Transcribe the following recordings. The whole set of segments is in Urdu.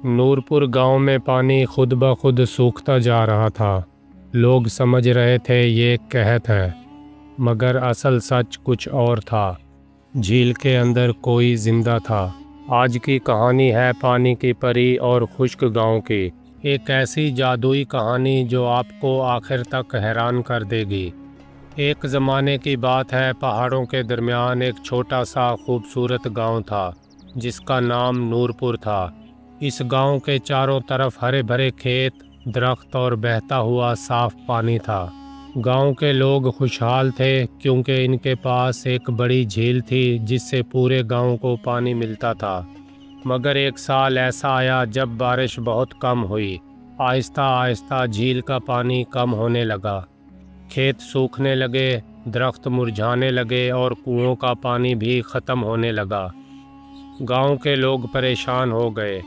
نورپور گاؤں میں پانی خود بخود سوکھتا جا رہا تھا۔ لوگ سمجھ رہے تھے یہ قحط ہے، مگر اصل سچ کچھ اور تھا۔ جھیل کے اندر کوئی زندہ تھا۔ آج کی کہانی ہے پانی کی پری اور خشک گاؤں کی، ایک ایسی جادوئی کہانی جو آپ کو آخر تک حیران کر دے گی۔ ایک زمانے کی بات ہے، پہاڑوں کے درمیان ایک چھوٹا سا خوبصورت گاؤں تھا جس کا نام نورپور تھا۔ اس گاؤں کے چاروں طرف ہرے بھرے کھیت، درخت اور بہتا ہوا صاف پانی تھا۔ گاؤں کے لوگ خوشحال تھے کیونکہ ان کے پاس ایک بڑی جھیل تھی جس سے پورے گاؤں کو پانی ملتا تھا۔ مگر ایک سال ایسا آیا جب بارش بہت کم ہوئی۔ آہستہ آہستہ جھیل کا پانی کم ہونے لگا، کھیت سوکھنے لگے، درخت مرجھانے لگے اور کنوؤں کا پانی بھی ختم ہونے لگا۔ گاؤں کے لوگ پریشان ہو گئے۔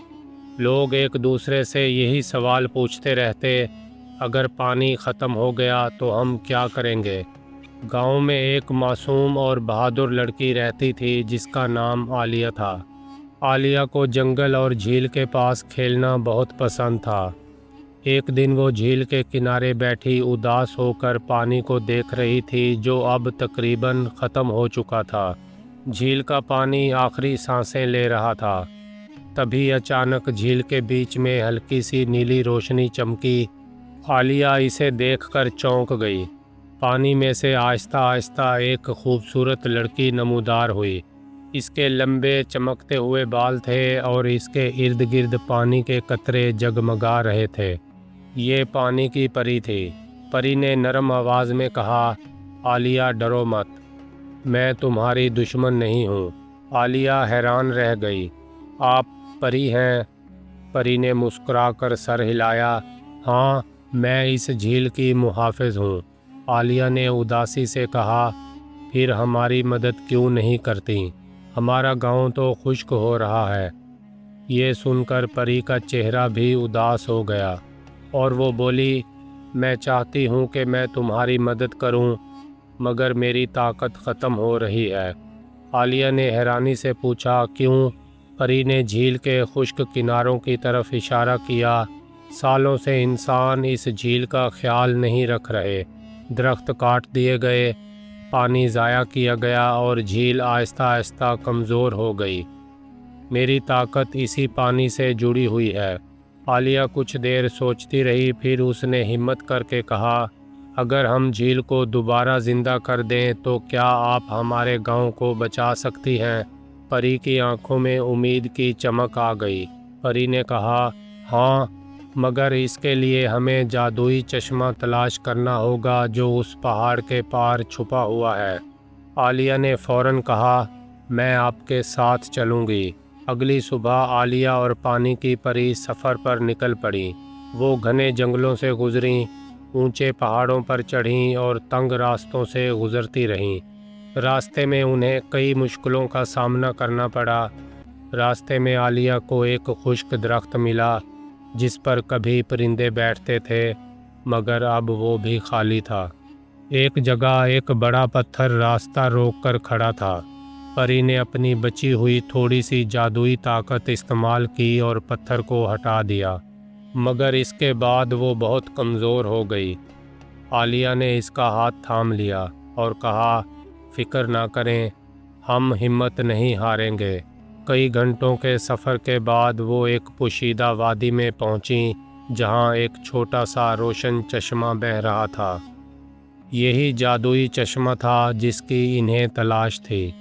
لوگ ایک دوسرے سے یہی سوال پوچھتے رہتے، اگر پانی ختم ہو گیا تو ہم کیا کریں گے؟ گاؤں میں ایک معصوم اور بہادر لڑکی رہتی تھی جس کا نام عالیہ تھا۔ عالیہ کو جنگل اور جھیل کے پاس کھیلنا بہت پسند تھا۔ ایک دن وہ جھیل کے کنارے بیٹھی اداس ہو کر پانی کو دیکھ رہی تھی جو اب تقریباً ختم ہو چکا تھا۔ جھیل کا پانی آخری سانسیں لے رہا تھا۔ تبھی اچانک جھیل کے بیچ میں ہلکی سی نیلی روشنی چمکی۔ عالیہ اسے دیکھ کر چونک گئی۔ پانی میں سے آہستہ آہستہ ایک خوبصورت لڑکی نمودار ہوئی۔ اس کے لمبے چمکتے ہوئے بال تھے اور اس کے ارد گرد پانی کے قطرے جگمگا رہے تھے۔ یہ پانی کی پری تھی۔ پری نے نرم آواز میں کہا، عالیہ ڈرو مت، میں تمہاری دشمن نہیں ہوں۔ عالیہ حیران رہ گئی، آپ پری ہیں؟ پری نے مسکرا کر سر ہلایا، ہاں، میں اس جھیل کی محافظ ہوں۔ عالیہ نے اداسی سے کہا، پھر ہماری مدد کیوں نہیں کرتی؟ ہمارا گاؤں تو خشک ہو رہا ہے۔ یہ سن کر پری کا چہرہ بھی اداس ہو گیا اور وہ بولی، میں چاہتی ہوں کہ میں تمہاری مدد کروں، مگر میری طاقت ختم ہو رہی ہے۔ عالیہ نے حیرانی سے پوچھا، کیوں؟ پری نے جھیل کے خشک کناروں کی طرف اشارہ کیا، سالوں سے انسان اس جھیل کا خیال نہیں رکھ رہے، درخت کاٹ دیے گئے، پانی ضائع کیا گیا اور جھیل آہستہ آہستہ کمزور ہو گئی۔ میری طاقت اسی پانی سے جڑی ہوئی ہے۔ عالیہ کچھ دیر سوچتی رہی، پھر اس نے ہمت کر کے کہا، اگر ہم جھیل کو دوبارہ زندہ کر دیں تو کیا آپ ہمارے گاؤں کو بچا سکتی ہیں؟ پری کی آنکھوں میں امید کی چمک آ گئی۔ پری نے کہا، ہاں، مگر اس کے لیے ہمیں جادوئی چشمہ تلاش کرنا ہوگا جو اس پہاڑ کے پار چھپا ہوا ہے۔ عالیہ نے فوراً کہا، میں آپ کے ساتھ چلوں گی۔ اگلی صبح عالیہ اور پانی کی پری سفر پر نکل پڑیں۔ وہ گھنے جنگلوں سے گزریں، اونچے پہاڑوں پر چڑھیں اور تنگ راستوں سے گزرتی رہیں۔ راستے میں انہیں کئی مشکلوں کا سامنا کرنا پڑا۔ راستے میں عالیہ کو ایک خشک درخت ملا جس پر کبھی پرندے بیٹھتے تھے، مگر اب وہ بھی خالی تھا۔ ایک جگہ ایک بڑا پتھر راستہ روک کر کھڑا تھا۔ پری نے اپنی بچی ہوئی تھوڑی سی جادوئی طاقت استعمال کی اور پتھر کو ہٹا دیا، مگر اس کے بعد وہ بہت کمزور ہو گئی۔ عالیہ نے اس کا ہاتھ تھام لیا اور کہا، فکر نہ کریں، ہم ہمت نہیں ہاریں گے۔ کئی گھنٹوں کے سفر کے بعد وہ ایک پوشیدہ وادی میں پہنچیں جہاں ایک چھوٹا سا روشن چشمہ بہہ رہا تھا۔ یہی جادوئی چشمہ تھا جس کی انہیں تلاش تھی،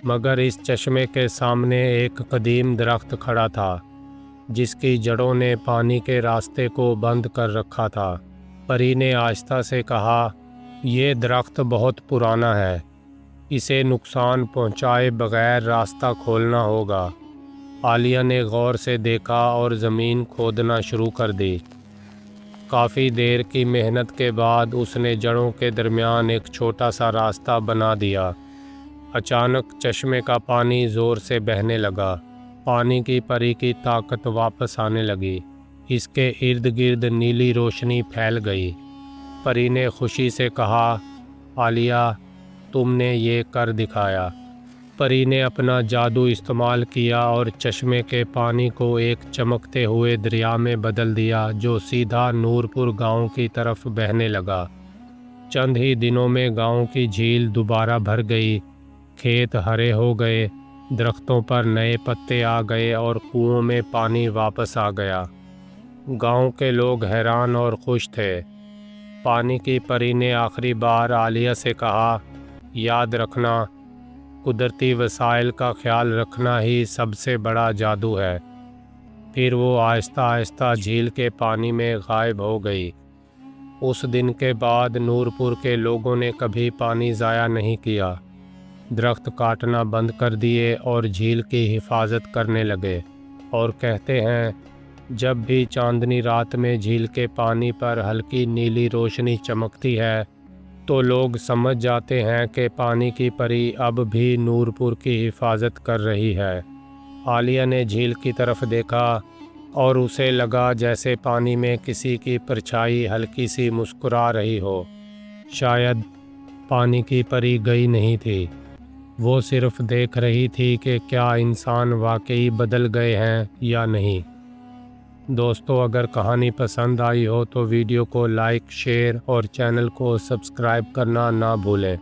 مگر اس چشمے کے سامنے ایک قدیم درخت کھڑا تھا جس کی جڑوں نے پانی کے راستے کو بند کر رکھا تھا۔ پری نے آہستہ سے کہا، یہ درخت بہت پرانا ہے، اسے نقصان پہنچائے بغیر راستہ کھولنا ہوگا۔ عالیہ نے غور سے دیکھا اور زمین کھودنا شروع کر دی۔ کافی دیر کی محنت کے بعد اس نے جڑوں کے درمیان ایک چھوٹا سا راستہ بنا دیا۔ اچانک چشمے کا پانی زور سے بہنے لگا۔ پانی کی پری کی طاقت واپس آنے لگی۔ اس کے ارد گرد نیلی روشنی پھیل گئی۔ پری نے خوشی سے کہا، عالیہ، تم نے یہ کر دکھایا۔ پری نے اپنا جادو استعمال کیا اور چشمے کے پانی کو ایک چمکتے ہوئے دریا میں بدل دیا جو سیدھا نورپور گاؤں کی طرف بہنے لگا۔ چند ہی دنوں میں گاؤں کی جھیل دوبارہ بھر گئی، کھیت ہرے ہو گئے، درختوں پر نئے پتے آ گئے اور کنوؤں میں پانی واپس آ گیا۔ گاؤں کے لوگ حیران اور خوش تھے۔ پانی کی پری نے آخری بار عالیہ سے کہا، یاد رکھنا، قدرتی وسائل کا خیال رکھنا ہی سب سے بڑا جادو ہے۔ پھر وہ آہستہ آہستہ جھیل کے پانی میں غائب ہو گئی۔ اس دن کے بعد نورپور کے لوگوں نے کبھی پانی ضائع نہیں کیا، درخت کاٹنا بند کر دیے اور جھیل کی حفاظت کرنے لگے، اور کہتے ہیں جب بھی چاندنی رات میں جھیل کے پانی پر ہلکی نیلی روشنی چمکتی ہے تو لوگ سمجھ جاتے ہیں کہ پانی کی پری اب بھی نورپور کی حفاظت کر رہی ہے۔ عالیہ نے جھیل کی طرف دیکھا اور اسے لگا جیسے پانی میں کسی کی پرچھائی ہلکی سی مسکرا رہی ہو۔ شاید پانی کی پری گئی نہیں تھی، وہ صرف دیکھ رہی تھی کہ کیا انسان واقعی بدل گئے ہیں یا نہیں۔ دوستو، اگر کہانی پسند آئی ہو تو ویڈیو کو لائک، شیئر اور چینل کو سبسکرائب کرنا نہ بھولیں۔